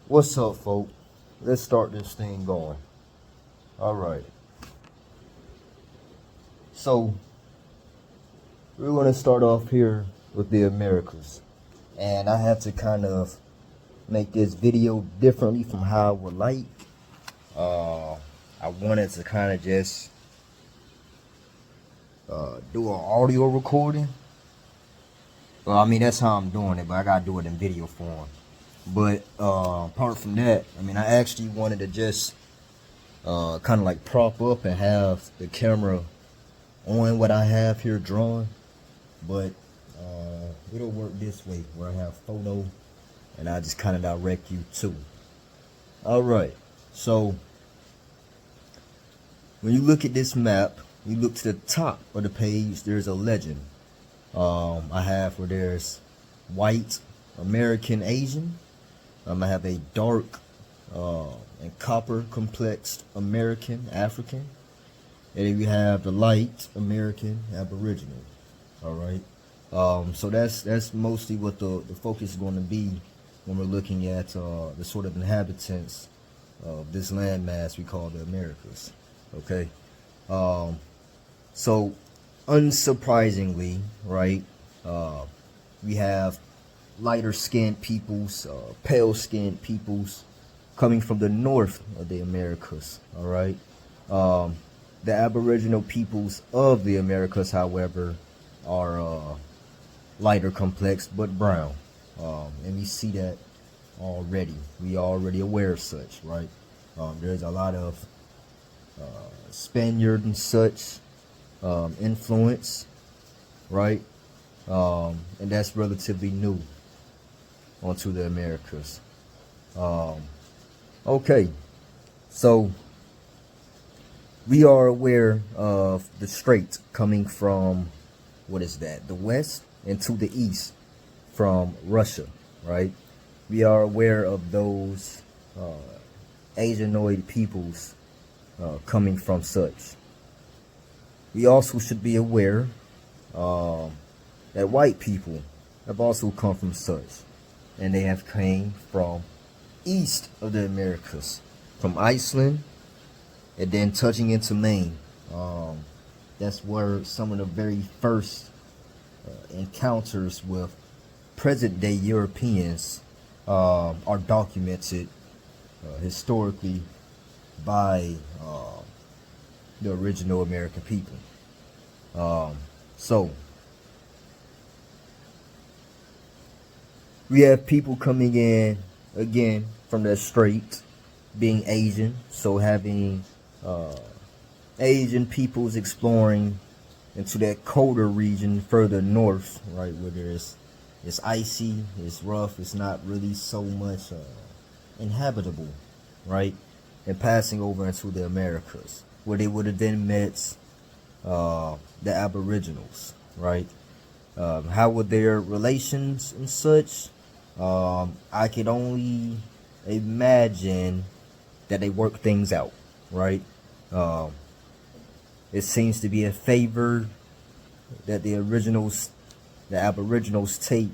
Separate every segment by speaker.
Speaker 1: What's up, folk? Let's start this thing going. All right. So, we're going to start off here with the Americas. And I have to kind of make this video differently from how I would like. I wanted to kind of just do an audio recording. Well, I mean, that's how I'm doing it, but I got to do it in video form. But apart from that, I mean, I actually wanted to just kind of like prop up and have the camera on what I have here drawn, but it'll work this way where I have photo and I just kind of direct you to. All right, so when you look at this map, you look to the top of the page, there's a legend I have where there's white, American, Asian. I have a dark and copper complexed American, African. And then you have the light American, Aboriginal. All right. So that's mostly what the focus is going to be when we're looking at the sort of inhabitants of this landmass we call the Americas. Okay. So unsurprisingly, right, we have lighter skinned peoples, pale skinned peoples coming from the north of the Americas. All right. The Aboriginal peoples of the Americas, however, are lighter complex but brown. And we see that already. We are already aware of such, right? There's a lot of Spaniard and such influence, right? And that's relatively new onto the Americas. Okay, so we are aware of the strait coming from, what is that, the west and to the east from Russia, right? We are aware of those Asianoid peoples coming from such. We also should be aware that white people have also come from such, and they have came from east of the Americas, from Iceland, and then touching into Maine. That's where some of the very first encounters with present-day Europeans are documented historically by the original American people. So we have people coming in again from that strait, being Asian, so having Asian peoples exploring into that colder region further north, right, where it's icy, it's rough, it's not really so much inhabitable, right, and passing over into the Americas, where they would have then met the Aboriginals, right? How were their relations and such? I could only imagine that they work things out, right? It seems to be a favor that the Aboriginals take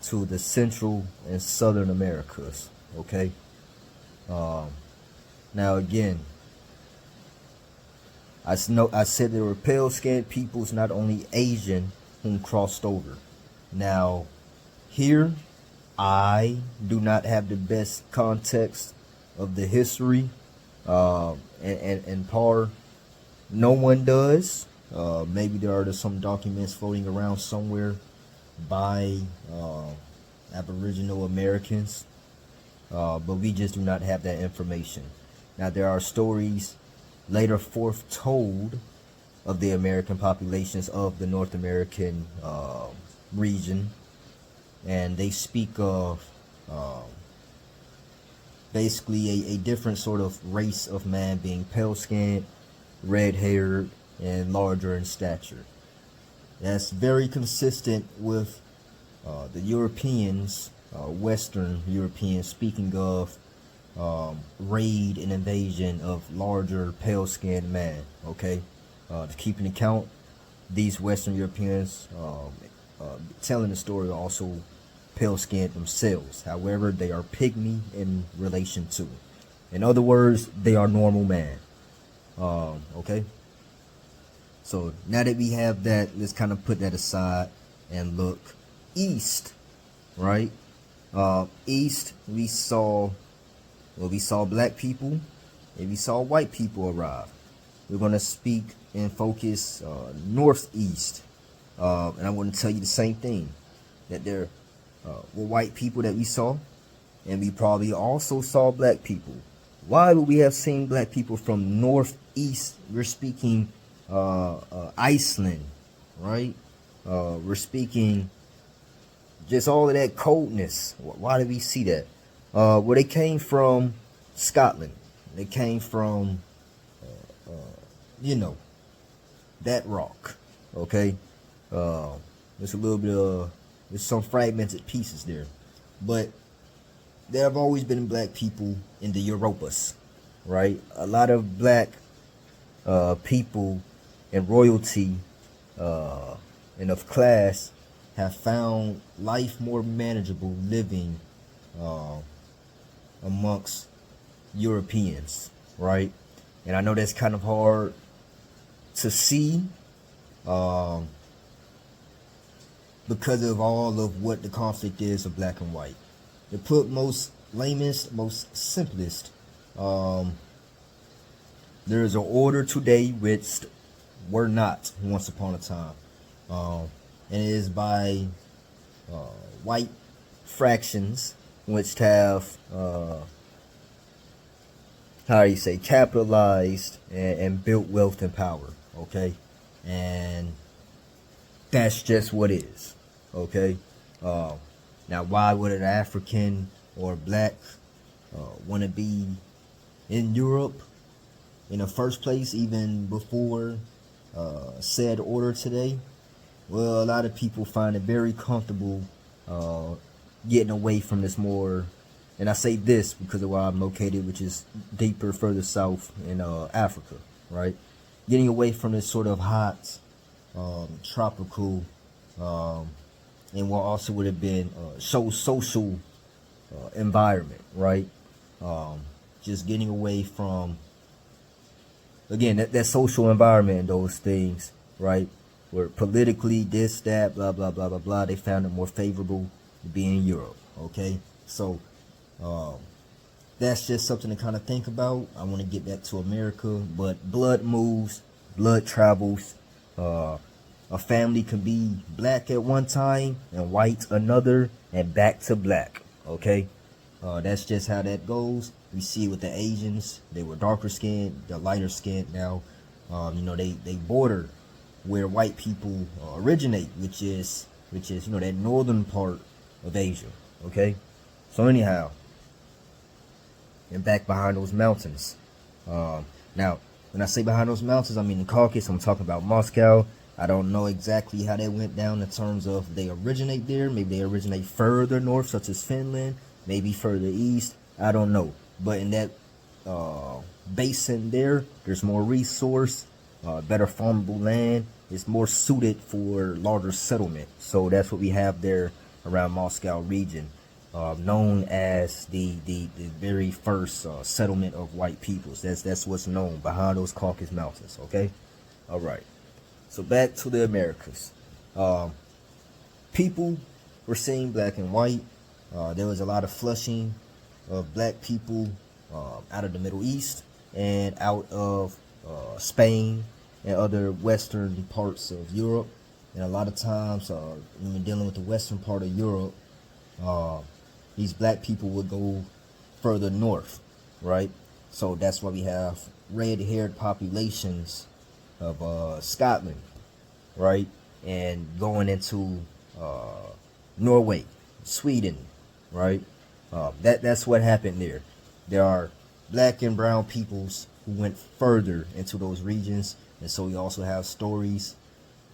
Speaker 1: to the Central and Southern Americas, okay? Now again, I said there were pale-skinned peoples, not only Asian, whom crossed over. Now, here, I do not have the best context of the history, and par, no one does. Maybe there are some documents floating around somewhere by Aboriginal Americans, but we just do not have that information. Now, there are stories later forth told of the American populations of the North American region, and they speak of basically a different sort of race of man being pale-skinned, red-haired, and larger in stature. That's very consistent with the Europeans, Western Europeans, speaking of raid and invasion of larger pale-skinned man, okay? To keep an account, these Western Europeans telling the story also pale skinned themselves. However, they are pygmy in relation to. In other words, they are normal man. Okay. So now that we have that, let's kind of put that aside and look east, right? East, we saw black people and we saw white people arrive. We're going to speak and focus northeast. And I'm going to tell you the same thing, that there were white people that we saw, and we probably also saw black people. Why would we have seen black people from northeast? We're speaking Iceland, right? We're speaking just all of that coldness. Why did we see that? Well, they came from Scotland. They came from, that rock. Okay. There's a little bit of, there's some fragmented pieces there, but there have always been black people in the Europas, right? A lot of black people and royalty and of class have found life more manageable living amongst Europeans, right? And I know that's kind of hard to see because of all of what the conflict is of black and white. To put most lamest, most simplest, there is an order today which were not once upon a time, and it is by white fractions which have capitalized and built wealth and power. Okay, and that's just what it is. Okay. Now, why would an African or black want to be in Europe in the first place, even before said order today? Well, a lot of people find it very comfortable getting away from this more, and I say this because of where I'm located, which is deeper, further south in Africa, right? Getting away from this sort of hot, tropical, and what also would have been so social environment, right? Just getting away from, again, that social environment and those things, right? Where politically this, that, blah, blah, blah, blah, blah, they found it more favorable to be in Europe, okay? So that's just something to kind of think about. I want to get back to America, but blood moves, blood travels. A family can be black at one time and white another and back to black. Okay. That's just how that goes. We see it with the Asians. They were darker skinned, they're lighter skinned now. They border where white people originate, which is that northern part of Asia. Okay. So anyhow, and back behind those mountains. Now, when I say behind those mountains, I mean the Caucasus. I'm talking about Moscow. I don't know exactly how that went down in terms of they originate there. Maybe they originate further north, such as Finland. Maybe further east. I don't know. But in that basin there's more resource, better farmable land. It's more suited for larger settlement. So that's what we have there around Moscow region, known as the very first settlement of white peoples. That's what's known behind those Caucasus Mountains. Okay, all right. So back to the Americas. People were seeing black and white. There was a lot of flushing of black people out of the Middle East and out of Spain and other western parts of Europe. And a lot of times, when we're dealing with the western part of Europe, these black people would go further north, right? So that's why we have red-haired populations of Scotland, right? And going into Norway, Sweden, right? That's what happened there. There are black and brown peoples who went further into those regions, and so we also have stories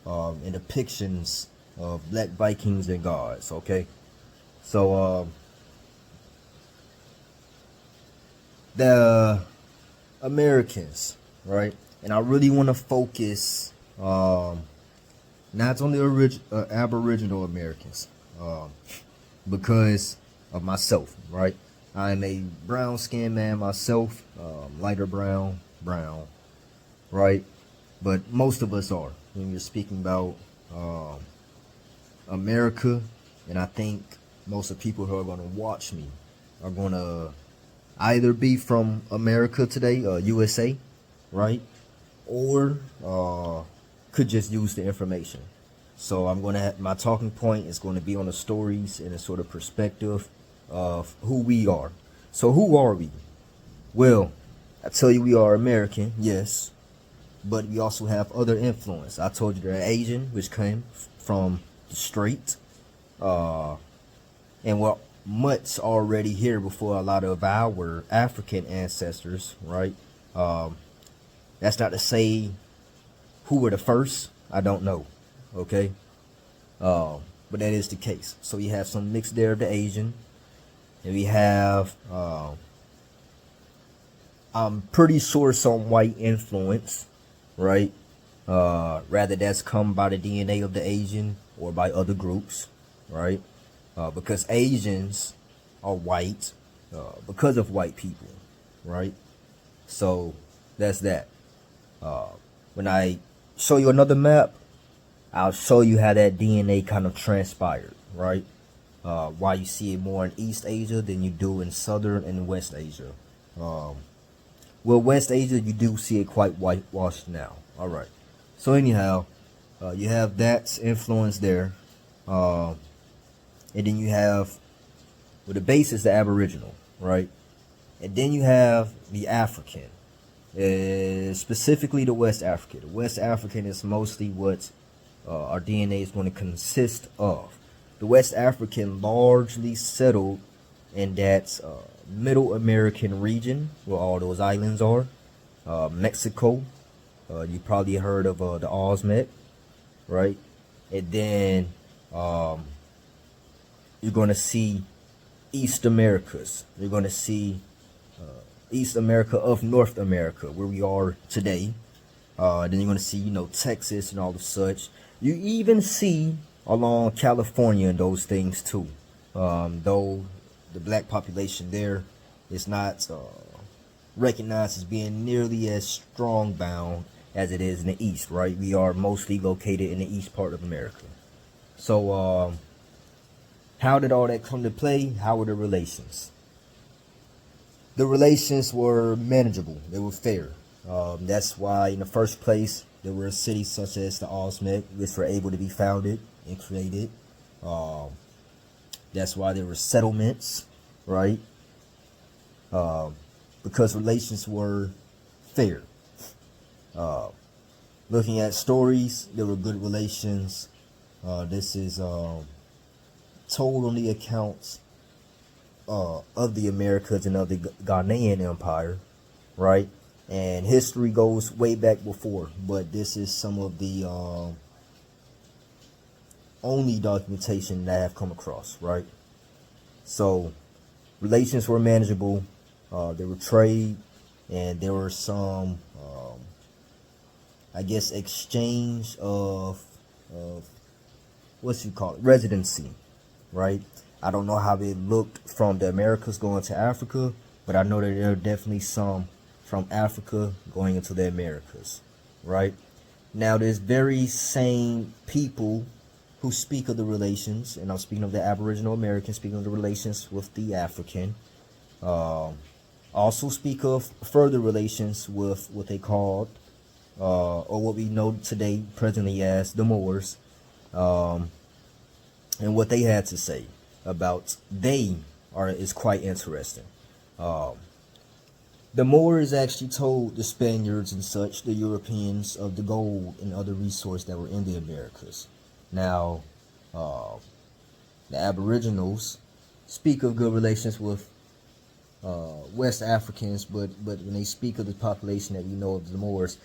Speaker 1: and depictions of black Vikings and gods. Okay, so the Americans, right? And I really want to focus not on the Aboriginal Americans. because of myself, right? I'm a brown skinned man myself, lighter brown, right? But most of us are when you're speaking about America, and I think most of the people who are going to watch me are going to either be from America today, USA, right? Or could just use the information. So I'm going to have my talking point is going to be on the stories and a sort of perspective of who we are. So who are we? Well, I tell you we are American, yes, but we also have other influence. I told you they're Asian, which came from the Strait, and we're much already here before a lot of our African ancestors, right? That's not to say who were the first. I don't know. Okay. But that is the case. So you have some mix there of the Asian, and we have I'm pretty sure some white influence, right? Rather that's come by the DNA of the Asian or by other groups, right? Because Asians are white because of white people, right? So that's that. When I show you another map, I'll show you how that DNA kind of transpired, right? Why you see it more in East Asia than you do in Southern and West Asia. Well, West Asia, you do see it quite whitewashed now. All right. So anyhow, you have that influence there. And then you have, well, the base is the Aboriginal, right? And then you have the African, specifically the West African. The West African is mostly what our DNA is going to consist of. The West African largely settled in that Middle American region where all those islands are. Mexico, you probably heard of the Olmec, right? And then you're going to see East Americas. You're going to see East America of North America, where we are today. Then you're going to see, Texas and all of such. You even see along California and those things too. Though the black population there is not recognized as being nearly as strong bound as it is in the East, right? We are mostly located in the East part of America. So how did all that come to play? How were the relations? The relations were manageable. They were fair. That's why in the first place there were cities such as the Olmec which were able to be founded and created. That's why there were settlements, right? Because relations were fair. Looking at stories, there were good relations. This is told on the accounts of the Americas and of the Ghanaian Empire, right? And history goes way back before, but this is some of the only documentation that I have come across, right? So relations were manageable. There were trade, and there were some, I guess, exchange of residency, right? I don't know how it looked from the Americas going to Africa, but I know that there are definitely some from Africa going into the Americas, right? Now, there's very same people who speak of the relations, and I'm speaking of the Aboriginal Americans, speaking of the relations with the African. Also speak of further relations with what they called, or what we know today presently as the Moors, and what they had to say about is quite interesting. The Moors actually told the Spaniards and such, the Europeans, of the gold and other resources that were in the Americas. Now, the Aboriginals speak of good relations with West Africans, but when they speak of the population that we know of the Moors,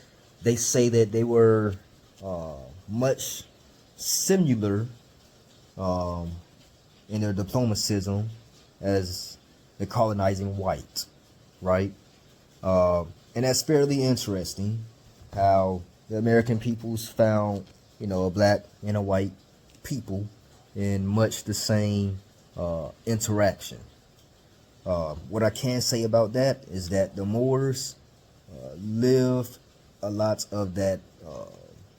Speaker 1: they say that they were much similar in their diplomacism as the colonizing white, right? And that's fairly interesting how the American peoples found, a black and a white people in much the same interaction. What I can say about that is that the Moors lived a lot of that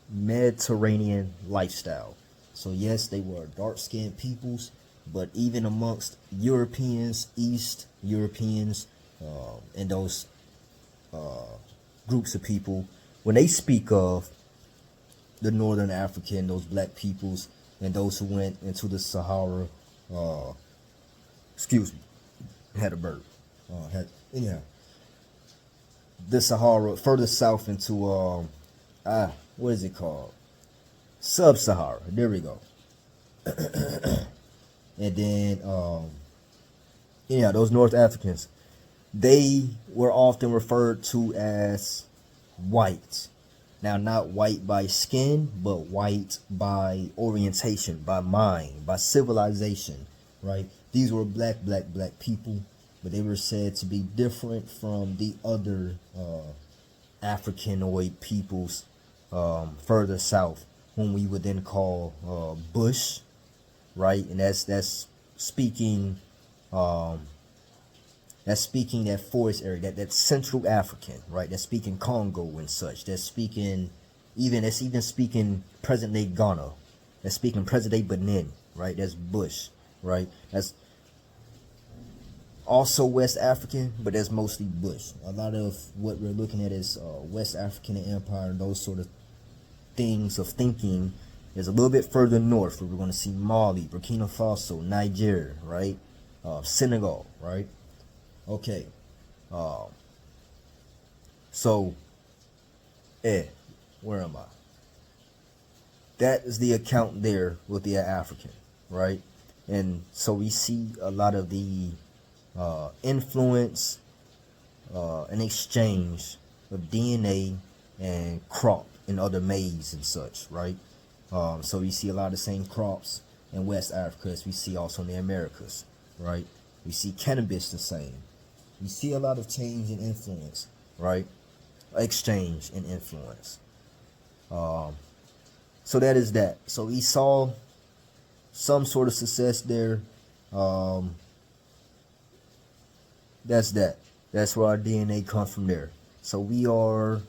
Speaker 1: Mediterranean lifestyle. So yes, they were dark-skinned peoples, but even amongst Europeans, East Europeans, and those groups of people, when they speak of the Northern African, those black peoples, and those who went into the Sahara, excuse me, had a bird, anyhow, the Sahara, further south into, what is it called? Sub-Sahara, there we go. And then, those North Africans, they were often referred to as white. Now, not white by skin, but white by orientation, by mind, by civilization, right? These were black people, but they were said to be different from the other Africanoid peoples further south, whom we would then call Bush, right? And that's speaking that forest area, that Central African, right? That's speaking Congo and such. That's even speaking present day Ghana. That's speaking present day Benin, right? That's Bush, right? That's also West African, but that's mostly Bush. A lot of what we're looking at is West African Empire and those sort of things of thinking is a little bit further north, where we're going to see Mali, Burkina Faso, Niger, right? Senegal, right? Okay. So, where am I? That is the account there with the African, right? And so we see a lot of the influence and exchange of DNA and crop and other maize and such, right? So we see a lot of the same crops in West Africa as we see also in the Americas, right? We see cannabis the same. We see a lot of change and influence, right? Exchange and influence. So that is that. So we saw some sort of success there. That's that. That's where our DNA comes from there. So we are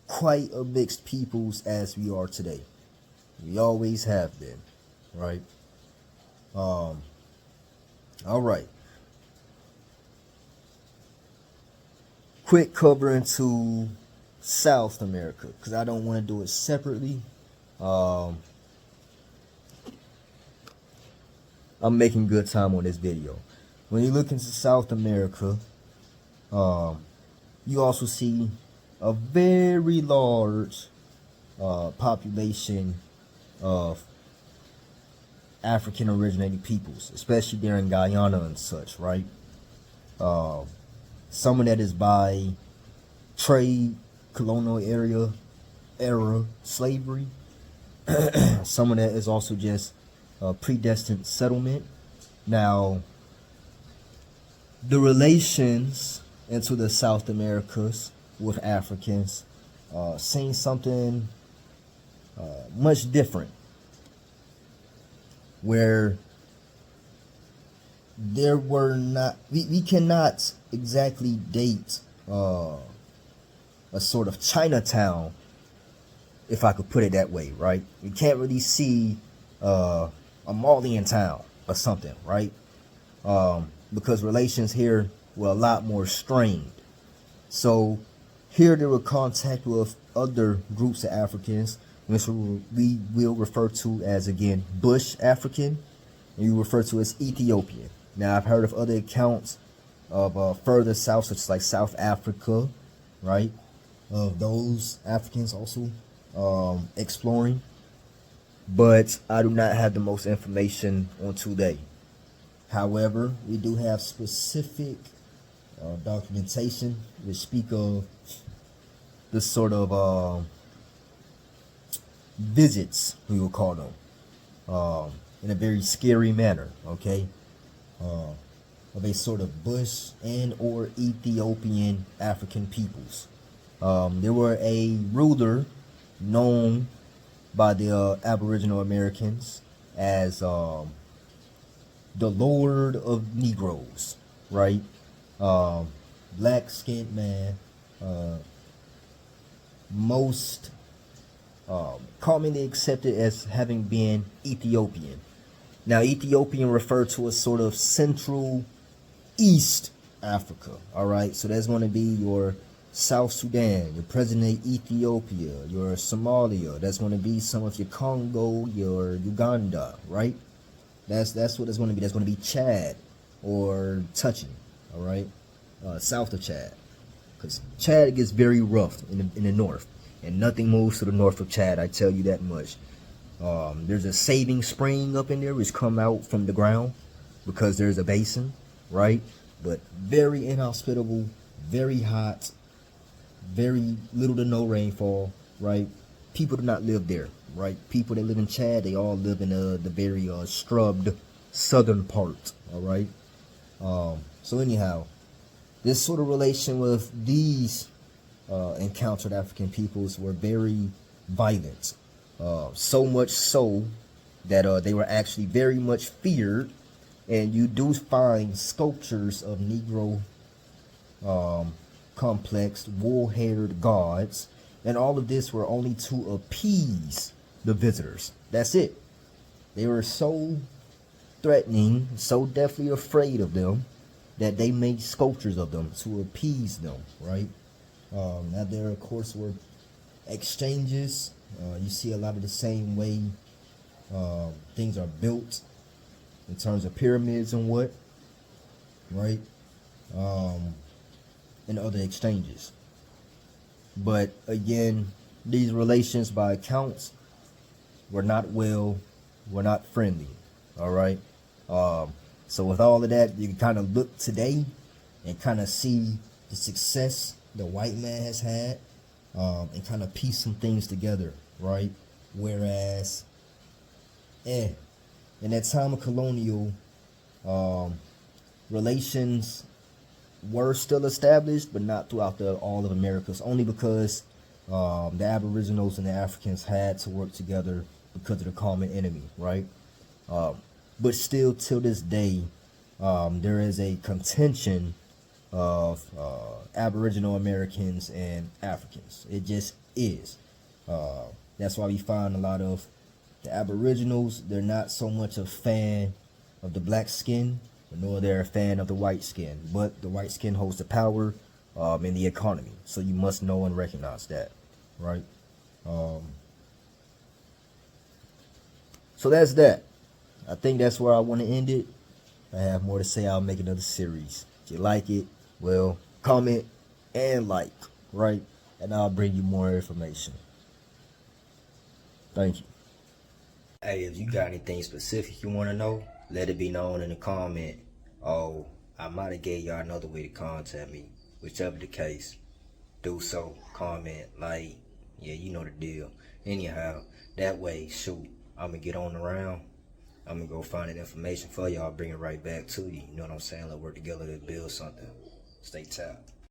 Speaker 1: quite a mixed peoples as we are today. We always have been, right? All right. Quick cover into South America, because I don't want to do it separately. I'm making good time on this video. When you look into South America, you also see a very large population of African originating peoples, especially there in Guyana and such, right? Some of that is by trade, colonial era slavery. Some of that is also just predestined settlement. Now, the relations into the South Americas with Africans seem something much different, where there were not, we cannot exactly date a sort of Chinatown, if I could put it that way, right? We can't really see a Malian town or something, right? Because relations here were a lot more strained. So here there were contact with other groups of Africans, which we will refer to as, again, Bush African, and you refer to as Ethiopian. Now, I've heard of other accounts of further south, such as like South Africa, right? Of those Africans also exploring. But I do not have the most information on today. However, we do have specific documentation which speak of this sort of visits, we will call them, in a very scary manner, okay? Of a sort of Bush and or Ethiopian African peoples. There were a ruler known by the Aboriginal Americans as the Lord of Negroes, right? Black skinned man, most commonly accepted as having been Ethiopian. Now, Ethiopian referred to as sort of Central East Africa, all right? So that's going to be your South Sudan, your present-day Ethiopia, your Somalia. That's going to be some of your Congo, your Uganda, right? That's what it's going to be. That's going to be Chad or touching, all right? South of Chad, because Chad gets very rough in the north, and nothing moves to the north of Chad. I tell you that much. There's a saving spring up in there which come out from the ground because there's a basin, right? But very inhospitable, very hot, very little to no rainfall, right? People do not live there, right? People that live in Chad, they all live in the very scrubbed southern part, all right? So anyhow, this sort of relation with these encountered African peoples were very violent. So much so that they were actually very much feared, and you do find sculptures of Negro complex wool-haired gods, and all of this were only to appease the visitors. That's it. They were so threatening, so deathly afraid of them, that they made sculptures of them to appease them, right? Now there, of course, were exchanges. You see a lot of the same way things are built in terms of pyramids and what, right? And other exchanges. But again, these relations by accounts were not friendly, all right? So with all of that, you can kind of look today and kind of see the success the white man has had, and kind of piece some things together, right? Whereas, in that time of colonial relations were still established, but not throughout all of Americas, only because the Aboriginals and the Africans had to work together because of the common enemy, right? But still, till this day, there is a contention of Aboriginal Americans and Africans. It just is. That's why we find a lot of the Aboriginals, they're not so much a fan of the black skin, nor they're a fan of the white skin. But the white skin holds the power in the economy. So you must know and recognize that, right? So that's that. I think that's where I want to end it. If I have more to say, I'll make another series. If you like it, well, comment and like, right? And I'll bring you more information. Thank you. Hey, if you got anything specific you want to know, let it be known in the comment. Oh, I might have gave y'all another way to contact me. Whichever the case, do so. Comment, like, yeah, you know the deal. Anyhow, that way, shoot, I'm going to get on around. I'm going to go find that information for y'all, bring it right back to you. You know what I'm saying? Let's work together to build something. Stay tapped.